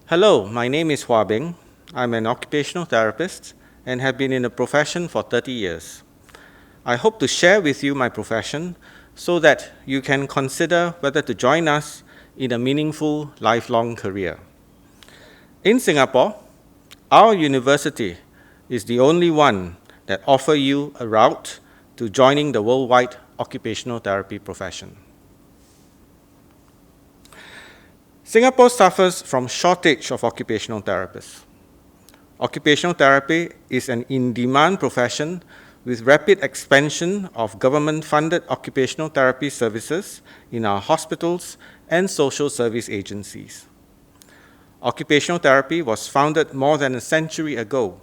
Hello, my name is Beng. I'm an occupational therapist and have been in the profession for 30 years. I hope to share with you my profession so that you can consider whether to join us in a meaningful lifelong career. In Singapore, our university is the only one that offers you a route to joining the worldwide occupational therapy profession. Singapore suffers from shortage of occupational therapists. Occupational therapy is an in-demand profession with rapid expansion of government-funded occupational therapy services in our hospitals and social service agencies. Occupational therapy was founded more than a century ago.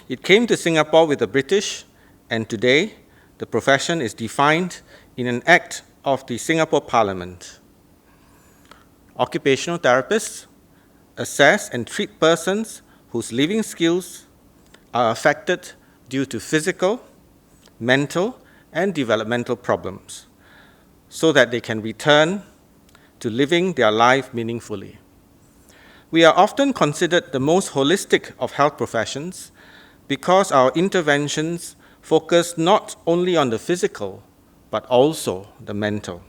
It came to Singapore with the British, and today the profession is defined in an act of the Singapore Parliament. Occupational therapists assess and treat persons whose living skills are affected due to physical, mental, and developmental problems, so that they can return to living their life meaningfully. We are often considered the most holistic of health professions because our interventions focus not only on the physical, but also the mental,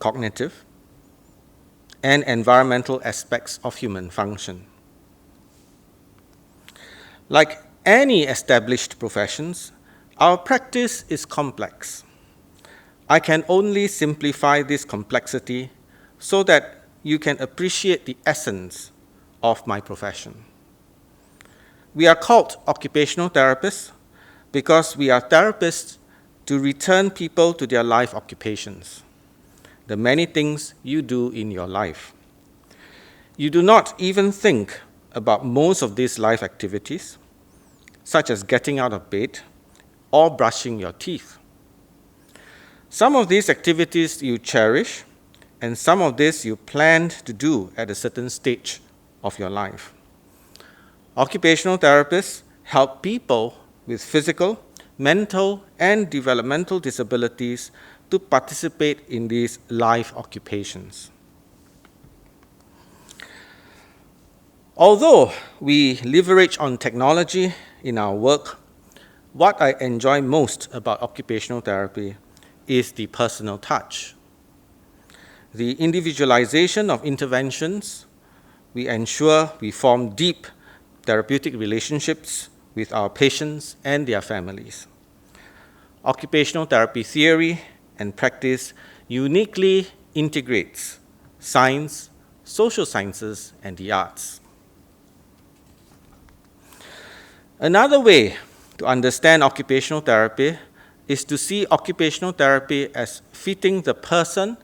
cognitive, and environmental aspects of human function. Like any established professions, our practice is complex. I can only simplify this complexity so that you can appreciate the essence of my profession. We are called occupational therapists because we are therapists to return people to their life occupations, the many things you do in your life. You do not even think about most of these life activities, such as getting out of bed or brushing your teeth. Some of these activities you cherish, and some of this you planned to do at a certain stage of your life. Occupational therapists help people with physical, mental, and developmental disabilities to participate in these life occupations. Although we leverage on technology in our work, what I enjoy most about occupational therapy is the personal touch. The individualization of interventions, we ensure we form deep therapeutic relationships with our patients and their families. Occupational therapy theory and practice uniquely integrates science, social sciences, and the arts. Another way to understand occupational therapy is to see occupational therapy as fitting the person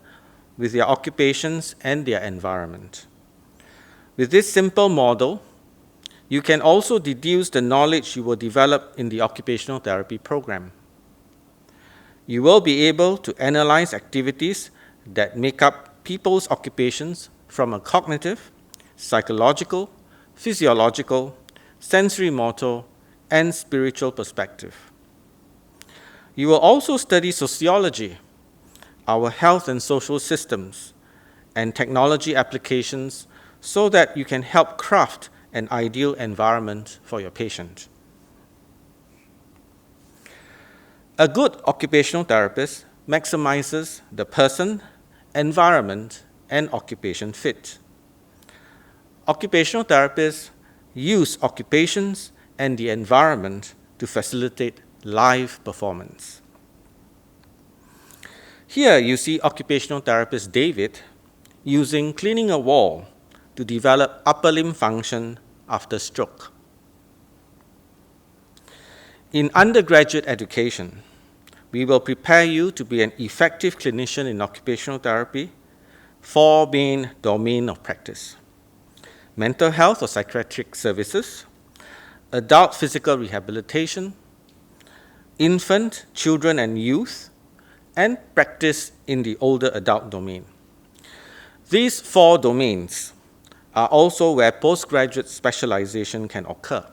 with their occupations and their environment. With this simple model, you can also deduce the knowledge you will develop in the occupational therapy program. You will be able to analyze activities that make up people's occupations from a cognitive, psychological, physiological, sensory motor, and spiritual perspective. You will also study sociology, our health and social systems, and technology applications so that you can help craft an ideal environment for your patient. A good occupational therapist maximizes the person, environment, and occupation fit. Occupational therapists use occupations and the environment to facilitate live performance. Here you see occupational therapist David using cleaning a wall to develop upper limb function after stroke. In undergraduate education, we will prepare you to be an effective clinician in occupational therapy, 4 main domains of practice: mental health or psychiatric services, adult physical rehabilitation, infant, children, and youth, and practice in the older adult domain. These 4 domains are also where postgraduate specialization can occur.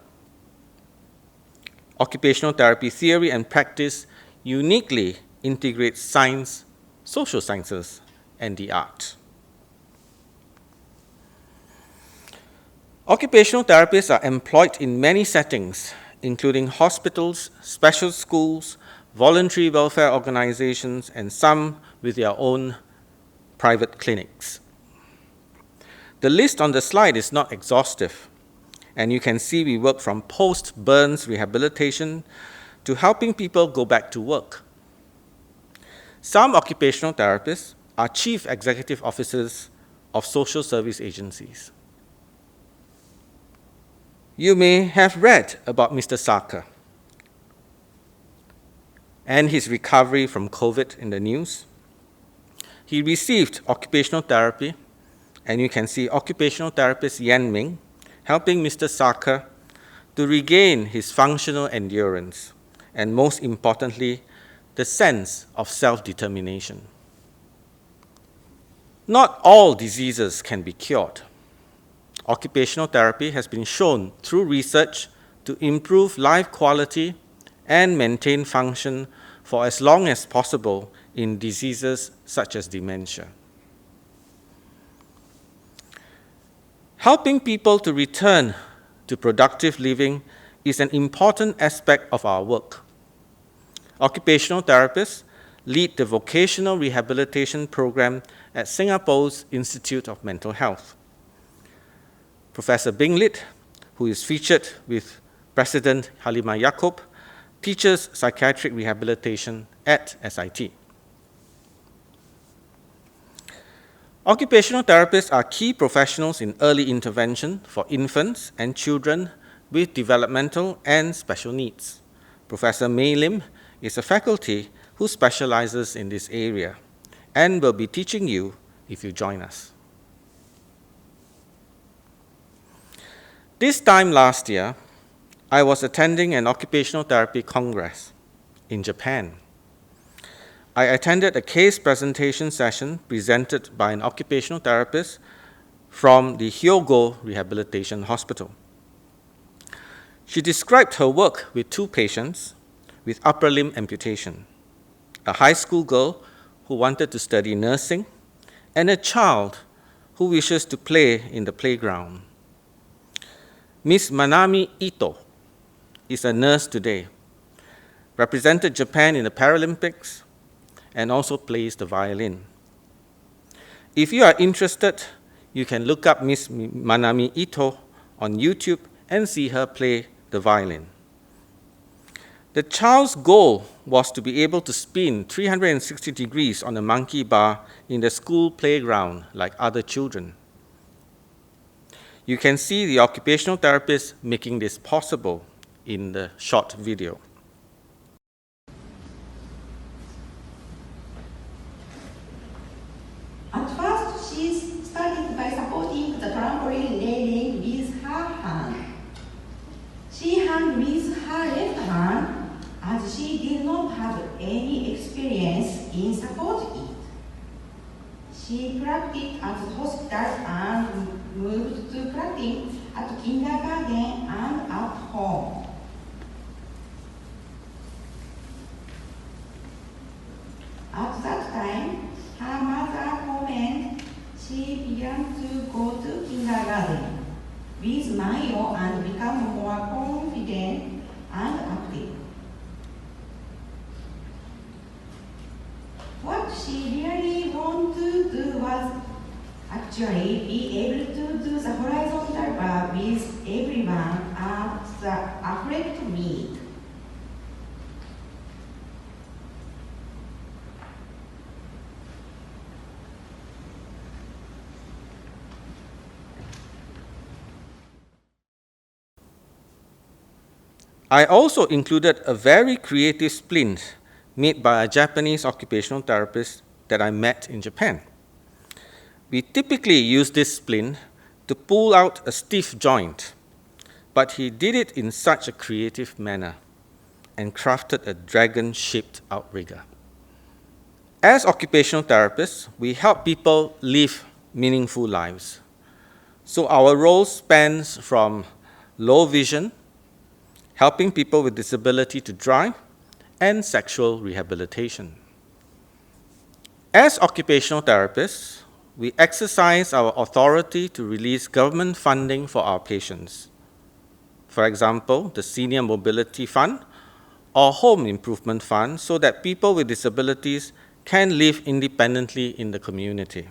Occupational therapy theory and practice uniquely integrates science, social sciences, and the art. Occupational therapists are employed in many settings, including hospitals, special schools, voluntary welfare organizations, and some with their own private clinics. The list on the slide is not exhaustive, and you can see we work from post-burns rehabilitation to helping people go back to work. Some occupational therapists are chief executive officers of social service agencies. You may have read about Mr. Sarkar and his recovery from COVID in the news. He received occupational therapy, and you can see occupational therapist Yan Ming helping Mr. Sarkar to regain his functional endurance and, most importantly, the sense of self-determination. Not all diseases can be cured. Occupational therapy has been shown through research to improve life quality and maintain function for as long as possible in diseases such as dementia. Helping people to return to productive living is an important aspect of our work. Occupational therapists lead the vocational rehabilitation program at Singapore's Institute of Mental Health. Professor Beng, who is featured with President Halimah Yacob, teaches psychiatric rehabilitation at SIT. Occupational therapists are key professionals in early intervention for infants and children with developmental and special needs. Professor Mei Lim is a faculty who specializes in this area and will be teaching you if you join us. This time last year, I was attending an occupational therapy congress in Japan. I attended a case presentation session presented by an occupational therapist from the Hyogo Rehabilitation Hospital. She described her work with two patients with upper limb amputation, a high school girl who wanted to study nursing, and a child who wishes to play in the playground. Ms. Manami Ito is a nurse today, represented Japan in the Paralympics, and also plays the violin. If you are interested, you can look up Ms. Manami Ito on YouTube and see her play the violin. The child's goal was to be able to spin 360 degrees on a monkey bar in the school playground like other children. You can see the occupational therapist making this possible in the short video. At first, she started by supporting the trampoline railing with her hand. She hand with her left hand as she did not have any experience in supporting it. She practiced at the hospital and moved to practice at kindergarten and at home. At that time, her mother commented she began to go to kindergarten with 9 and become more confident and active. What she really wanted to do was actually be able to do the horizontal bar with everyone at the athletic meet. I also included a very creative splint made by a Japanese occupational therapist that I met in Japan. We typically use this splint to pull out a stiff joint, but he did it in such a creative manner and crafted a dragon-shaped outrigger. As occupational therapists, we help people live meaningful lives. So our role spans from low vision, helping people with disability to drive, and sexual rehabilitation. As occupational therapists, we exercise our authority to release government funding for our patients. For example, the Senior Mobility Fund or Home Improvement Fund, so that people with disabilities can live independently in the community.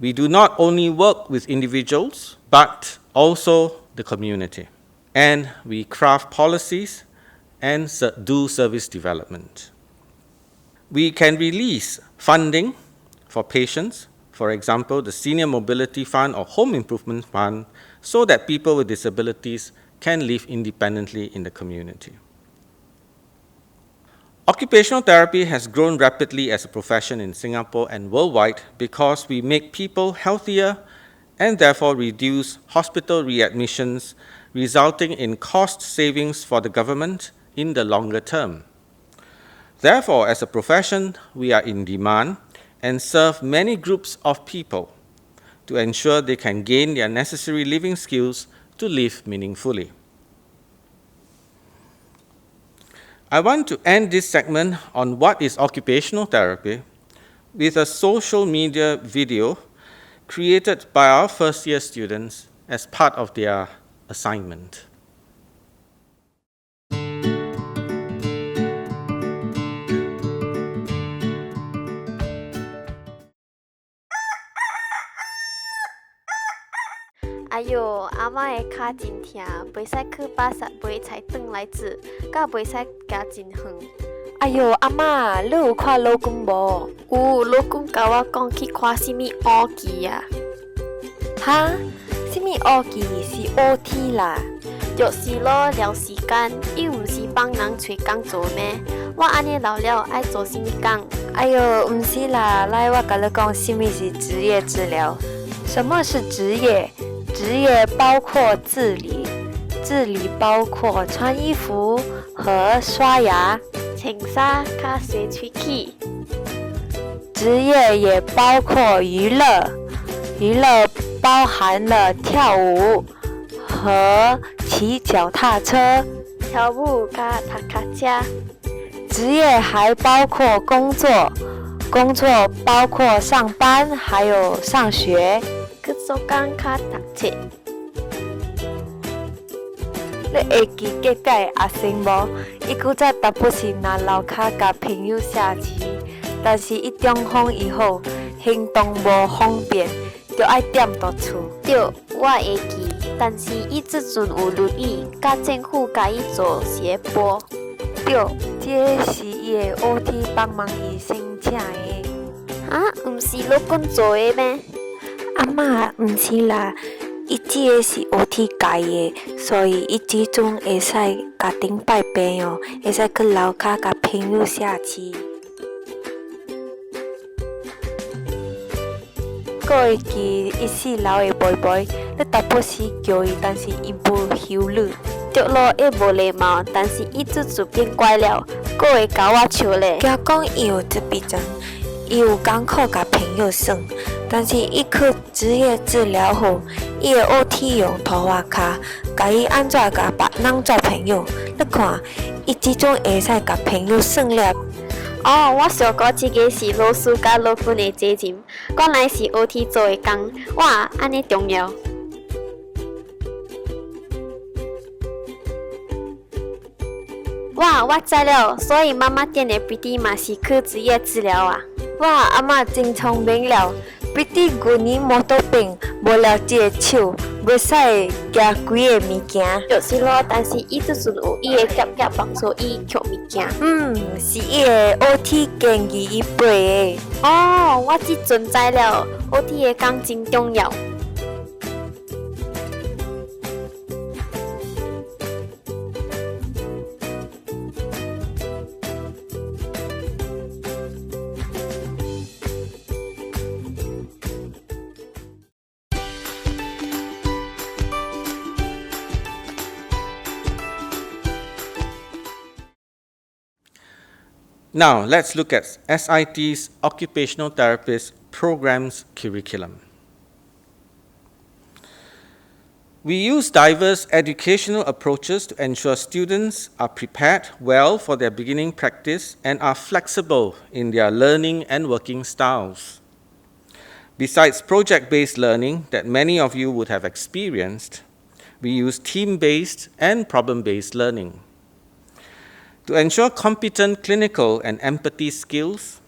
We do not only work with individuals, but also the community. And we craft policies and do service development. We can release funding for patients, for example, the Senior Mobility Fund or Home Improvement Fund, so that people with disabilities can live independently in the community. Occupational therapy has grown rapidly as a profession in Singapore and worldwide because we make people healthier and therefore reduce hospital readmissions, resulting in cost savings for the government in the longer term. Therefore, as a profession, we are in demand and serve many groups of people to ensure they can gain their necessary living skills to live meaningfully. I want to end this segment on what is occupational therapy with a social media video created by our first-year students as part of their assignment.哎哟，阿嬷的脚真疼，袂使去巴萨买菜转来煮，甲袂使行真远。哎哟，阿嬷，你有看老公无？有，老公甲我讲去看什物乌鸡啊？哈？什物乌鸡是 OT 啦？就是咯，聊时间，伊毋是帮人找工做咩？我安尼老了爱做什物工？哎哟，毋是啦，来我甲你讲，什物是职业治疗？什么是职业？职业包括自理，自理包括穿衣服和刷牙、穿衫、甲洗喙齿。职业也包括娱乐，娱乐包含了跳舞和骑脚踏车。跳舞甲踏脚车。职业还包括工作，工作包括上班还有上学。去做工较读册。你会记得个阿生无？伊古早达不是拿楼骹甲朋友下棋，但是伊中风以后行动无方便，就爱踮伫厝。对，我会记，但是伊即阵有轮椅，甲政府甲伊做斜坡。对，这是伊的 OT 帮忙伊申请的。啊，毋是老公做的咩？阿嬷，毋是啦，伊即个是 OT 家的，所以伊即阵会使家庭拜病哦，会使去楼骹甲朋友下棋。我会记伊四楼的妹妹，你达不时叫伊，但是伊无休你。对咯，伊无礼貌，但是伊即阵变乖了，佫会教我笑咧。惊讲伊有自闭症。伊有艰苦甲朋友耍，但是伊去职业治疗后，伊的 OT 用涂画卡，教伊安怎甲别人做朋友。你看，伊即种会使甲朋友耍了。哦，我想讲即个是老师甲老公的结晶，原来是 OT 做的工，哇，安尼重要。哇，我知了，所以妈妈店的 BD 嘛是去职业治疗啊。哇，阿嬷真聪明了，比你旧年无倒病，无了即个手，袂使举几个物件。就是咯，但是伊即阵有伊的夹夹帮助伊捡物件。是伊的 OT 建议伊背的。哦，我即阵知了 ，OT 的工真重要。Now, let's look at SIT's Occupational Therapist program's curriculum. We use diverse educational approaches to ensure students are prepared well for their beginning practice and are flexible in their learning and working styles. Besides project-based learning that many of you would have experienced, we use team-based and problem-based learning. To ensure competent clinical and empathy skills,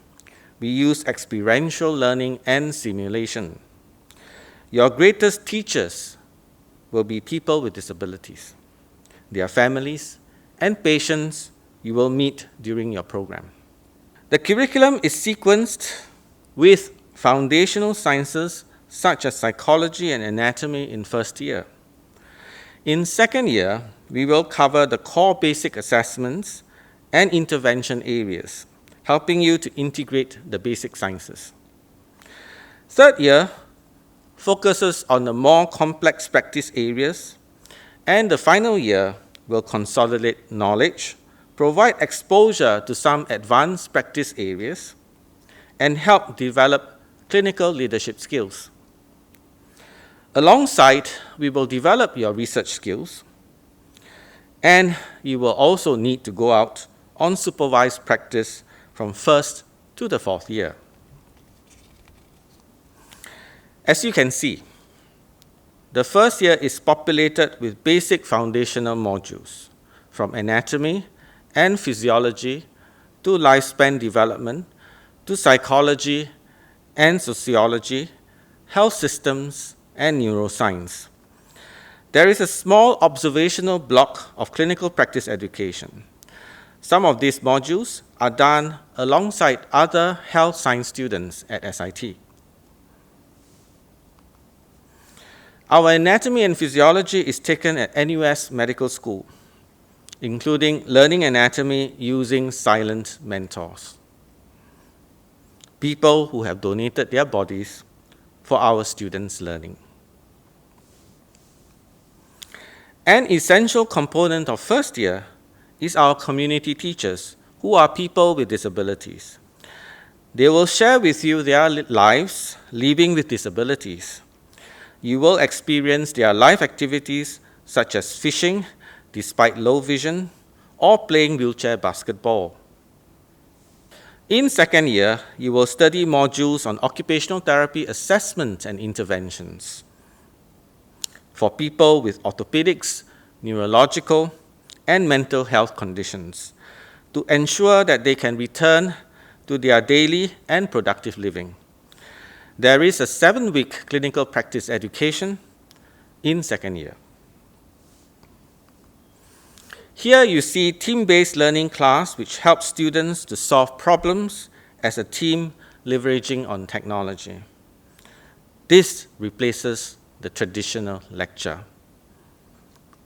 we use experiential learning and simulation. Your greatest teachers will be people with disabilities, their families, and patients you will meet during your program. The curriculum is sequenced with foundational sciences such as psychology and anatomy in first year. In second year, we will cover the core basic assessments and intervention areas, helping you to integrate the basic sciences. Third year focuses on the more complex practice areas, and the final year will consolidate knowledge, provide exposure to some advanced practice areas, and help develop clinical leadership skills. Alongside, we will develop your research skills, and you will also need to go out on supervised practice from first to the fourth year. As you can see, the first year is populated with basic foundational modules, from anatomy and physiology to lifespan development to psychology and sociology, health systems, and neuroscience. There is a small observational block of clinical practice education. Some of these modules are done alongside other health science students at SIT. Our anatomy and physiology is taken at NUS Medical School, including learning anatomy using silent mentors, people who have donated their bodies for our students' learning. An essential component of first year is our community teachers, who are people with disabilities. They will share with you their lives living with disabilities. You will experience their life activities such as fishing, despite low vision, or playing wheelchair basketball. In second year, you will study modules on occupational therapy assessment and interventions for people with orthopedics, neurological, and mental health conditions to ensure that they can return to their daily and productive living. There is a 7-week clinical practice education in second year. Here you see team-based learning class, which helps students to solve problems as a team leveraging on technology. This replaces the traditional lecture.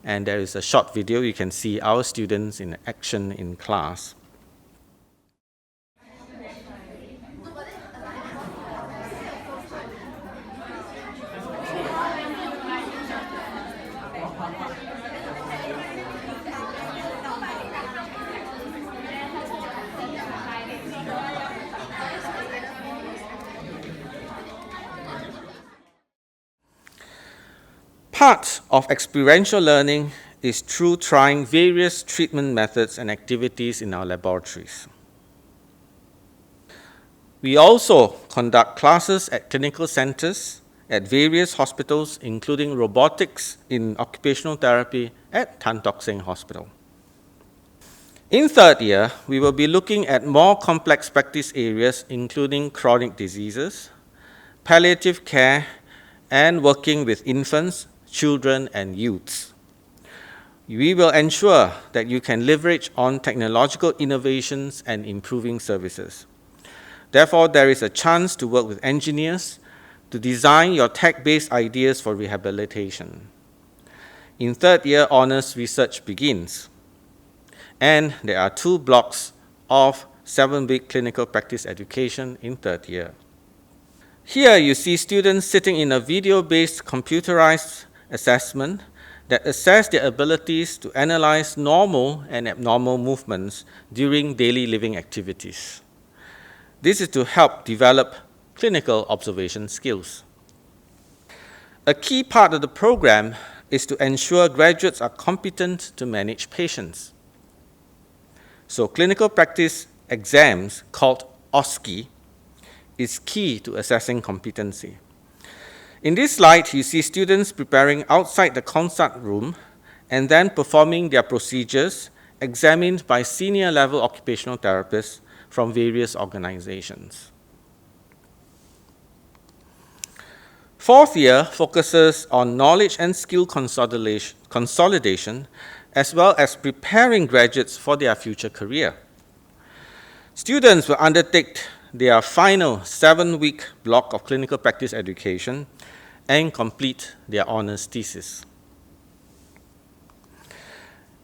And there is a short video. You can see our students in action in class. Part of experiential learning is through trying various treatment methods and activities in our laboratories. We also conduct classes at clinical centers at various hospitals, including robotics in occupational therapy at Tan Tock Seng Hospital. In third year, we will be looking at more complex practice areas, including chronic diseases, palliative care, and working with infants, children, and youths. We will ensure that you can leverage on technological innovations and improving services. Therefore, there is a chance to work with engineers to design your tech-based ideas for rehabilitation. In third year, honors research begins. And there are 2 blocks of 7-week clinical practice education in third year. Here you see students sitting in a video-based computerized assessment that assess their abilities to analyze normal and abnormal movements during daily living activities. This is to help develop clinical observation skills. A key part of the program is to ensure graduates are competent to manage patients. So clinical practice exams, called OSCE, is key to assessing competency. In this slide, you see students preparing outside the consult room and then performing their procedures examined by senior level occupational therapists from various organizations. Fourth year focuses on knowledge and skill consolidation, as well as preparing graduates for their future career. Students will undertake their final 7-week block of clinical practice education and complete their honours thesis.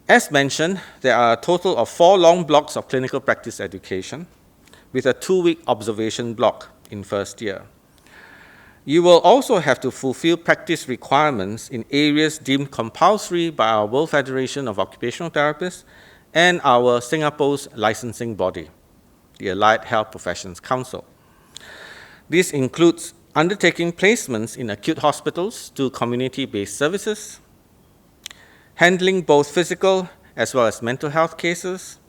As mentioned, there are a total of 4 long blocks of clinical practice education with a 2-week observation block in first year. You will also have to fulfill practice requirements in areas deemed compulsory by our World Federation of Occupational Therapists and our Singapore's licensing body, the Allied Health Professions Council. This includes undertaking placements in acute hospitals to community-based services, handling both physical as well as mental health cases,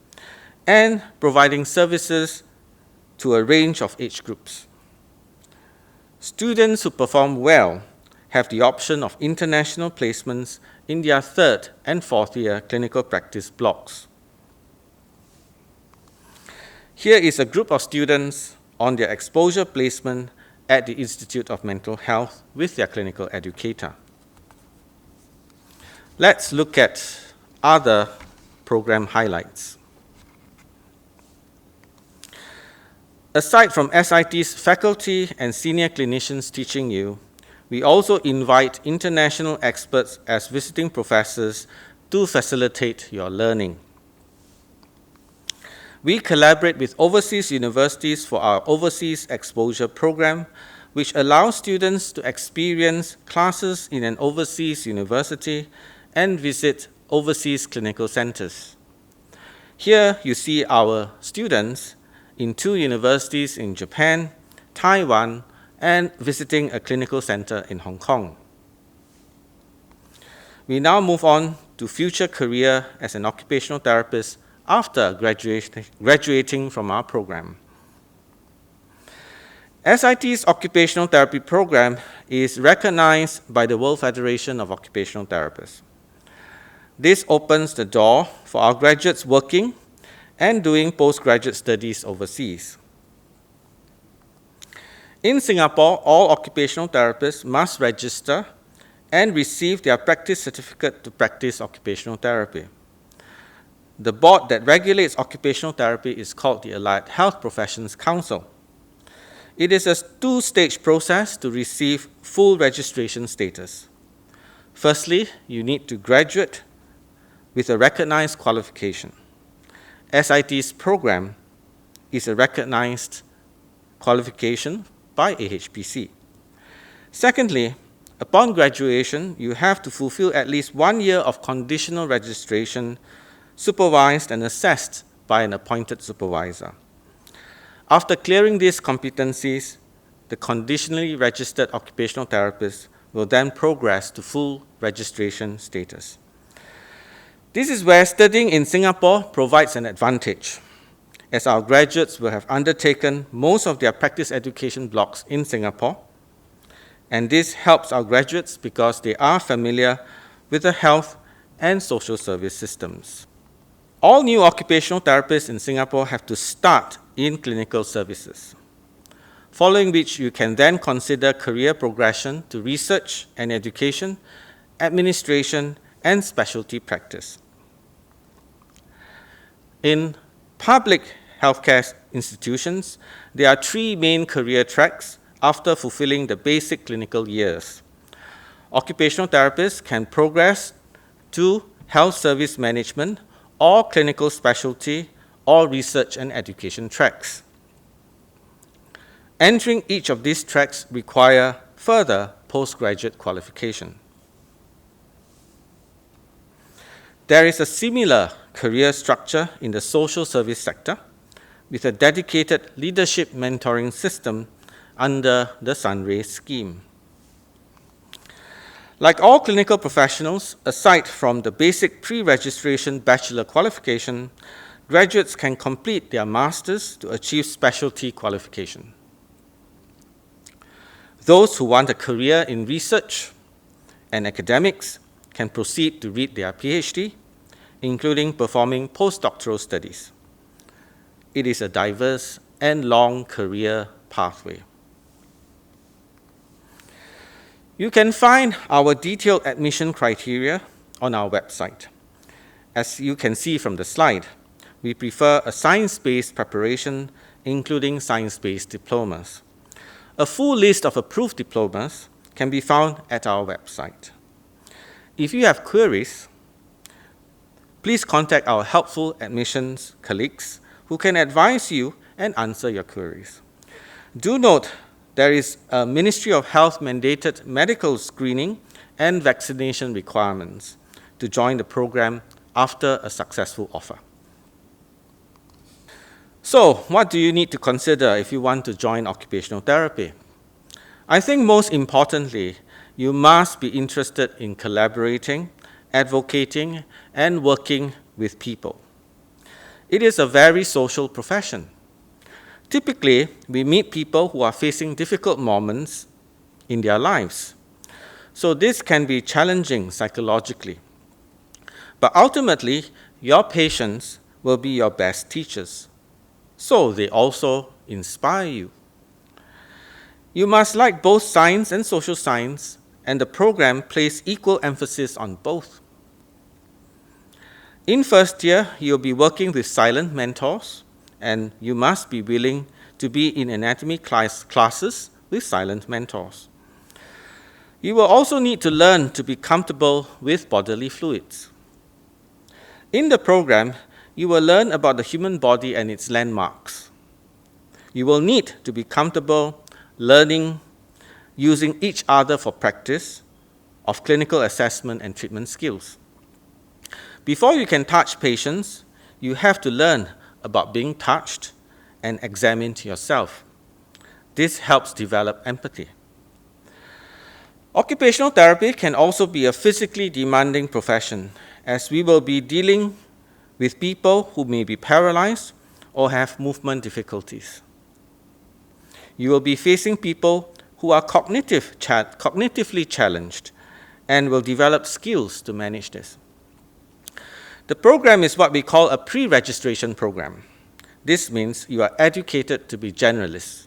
and providing services to a range of age groups. Students who perform well have the option of international placements in their 3rd and 4th year clinical practice blocks. Here is a group of students on their exposure placement at the Institute of Mental Health with their clinical educator. Let's look at other program highlights. Aside from SIT's faculty and senior clinicians teaching you, we also invite international experts as visiting professors to facilitate your learning. We collaborate with overseas universities for our Overseas Exposure Program, which allows students to experience classes in an overseas university and visit overseas clinical centers. Here you see our students in 2 universities in Japan, Taiwan, and visiting a clinical center in Hong Kong. We now move on to future career as an occupational therapist after graduating from our program. SIT's Occupational Therapy program is recognized by the World Federation of Occupational Therapists. This opens the door for our graduates working and doing postgraduate studies overseas. In Singapore, all occupational therapists must register and receive their practice certificate to practice occupational therapy. The board that regulates occupational therapy is called the Allied Health Professions Council. It is a 2-stage process to receive full registration status. Firstly, you need to graduate with a recognized qualification. SIT's program is a recognized qualification by AHPC. Secondly, upon graduation, you have to fulfill at least 1 year of conditional registration, supervised and assessed by an appointed supervisor. After clearing these competencies, the conditionally registered occupational therapist will then progress to full registration status. This is where studying in Singapore provides an advantage, as our graduates will have undertaken most of their practice education blocks in Singapore, and this helps our graduates because they are familiar with the health and social service systems. All new occupational therapists in Singapore have to start in clinical services, following which you can then consider career progression to research and education, administration, and specialty practice. In public healthcare institutions, there are 3 main career tracks after fulfilling the basic clinical years. Occupational therapists can progress to health service management or clinical specialty or research and education tracks. Entering each of these tracks require further postgraduate qualification. There is a similar career structure in the social service sector with a dedicated leadership mentoring system under the Sunray scheme. Like all clinical professionals, aside from the basic pre-registration bachelor qualification, graduates can complete their masters to achieve specialty qualification. Those who want a career in research and academics can proceed to read their PhD, including performing postdoctoral studies. It is a diverse and long career pathway. You can find our detailed admission criteria on our website. As you can see from the slide, we prefer a science-based preparation, including science-based diplomas. A full list of approved diplomas can be found at our website. If you have queries, please contact our helpful admissions colleagues who can advise you and answer your queries. Do note there is a Ministry of Health mandated medical screening and vaccination requirements to join the program after a successful offer. So, what do you need to consider if you want to join occupational therapy? I think most importantly, you must be interested in collaborating, advocating, and working with people. It is a very social profession. Typically, we meet people who are facing difficult moments in their lives. So this can be challenging psychologically. But ultimately, your patients will be your best teachers. So they also inspire you. You must like both science and social science, and the program places equal emphasis on both. In first year, you'll be working with silent mentors, and you must be willing to be in anatomy classes with silent mentors. You will also need to learn to be comfortable with bodily fluids. In the program, you will learn about the human body and its landmarks. You will need to be comfortable learning, using each other for practice of clinical assessment and treatment skills. Before you can touch patients, you have to learn about being touched and examined yourself. This helps develop empathy. Occupational therapy can also be a physically demanding profession, as we will be dealing with people who may be paralyzed or have movement difficulties. You will be facing people who are cognitively challenged and will develop skills to manage this. The program is what we call a pre-registration program. This means you are educated to be generalists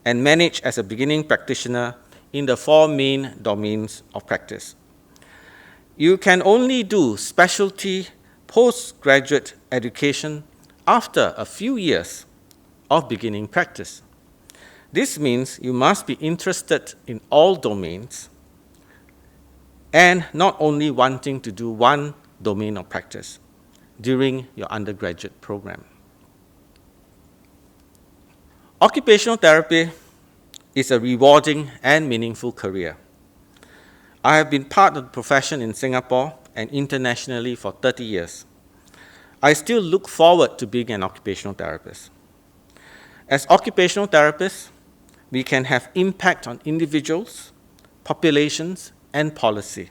and managed as a beginning practitioner in the 4 main domains of practice. You can only do specialty postgraduate education after a few years of beginning practice. This means you must be interested in all domains and not only wanting to do one domain of practice during your undergraduate program. Occupational therapy is a rewarding and meaningful career. I have been part of the profession in Singapore and internationally for 30 years. I still look forward to being an occupational therapist. As occupational therapists, we can have impact on individuals, populations, and policy.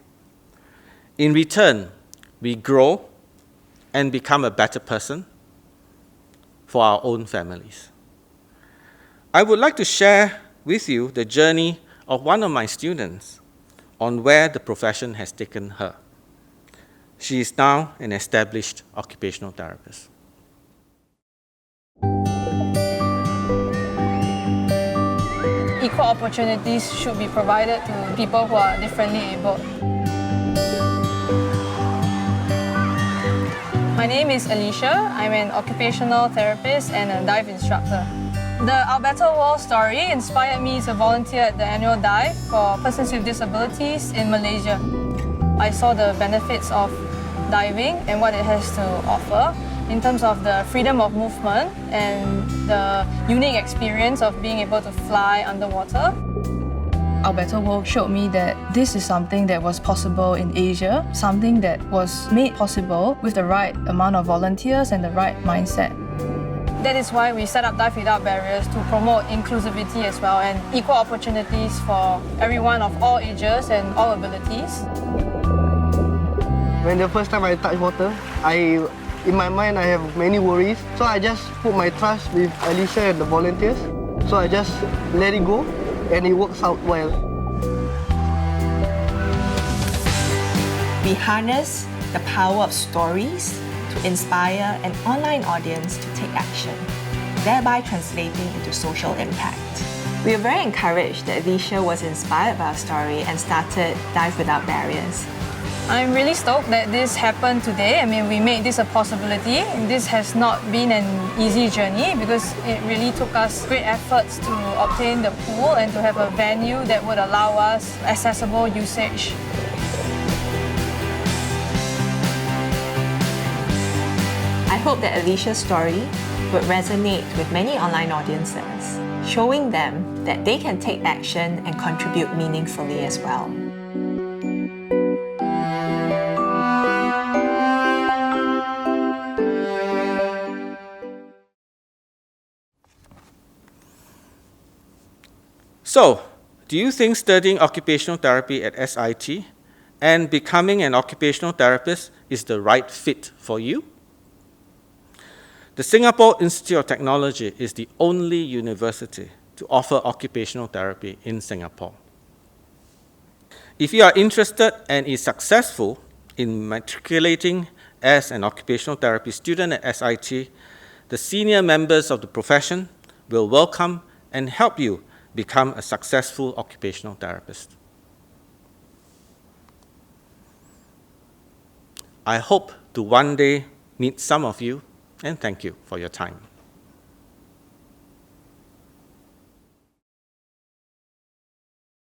In return, we grow and become a better person for our own families. I would like to share with you the journey of one of my students on where the profession has taken her. She is now an established occupational therapist. Equal opportunities should be provided to people who are differently abled. My name is Alicia. I'm an occupational therapist and a dive instructor. The Alberta Wall story inspired me to volunteer at the annual dive for persons with disabilities in Malaysia. I saw the benefits of diving and what it has to offer in terms of the freedom of movement and the unique experience of being able to fly underwater. Alberta World showed me that this is something that was possible in Asia, something that was made possible with the right amount of volunteers and the right mindset. That is why we set up Dive Without Barriers to promote inclusivity as well and equal opportunities for everyone of all ages and all abilities. When the first time I touch water, in my mind I have many worries. So I just put my trust with Alicia and the volunteers. So I just let it go and it works out well. We harness the power of stories to inspire an online audience to take action, thereby translating into social impact. We are very encouraged that Alicia was inspired by our story and started Dive Without Barriers. I'm really stoked that this happened today. I mean, we made this a possibility. This has not been an easy journey because it really took us great efforts to obtain the pool and to have a venue that would allow us accessible usage. I hope that Alicia's story would resonate with many online audiences, showing them that they can take action and contribute meaningfully as well. So, do you think studying occupational therapy at SIT and becoming an occupational therapist is the right fit for you? The Singapore Institute of Technology is the only university to offer occupational therapy in Singapore. If you are interested and is successful in matriculating as an occupational therapy student at SIT, the senior members of the profession will welcome and help you become a successful occupational therapist. I hope to one day meet some of you, and thank you for your time.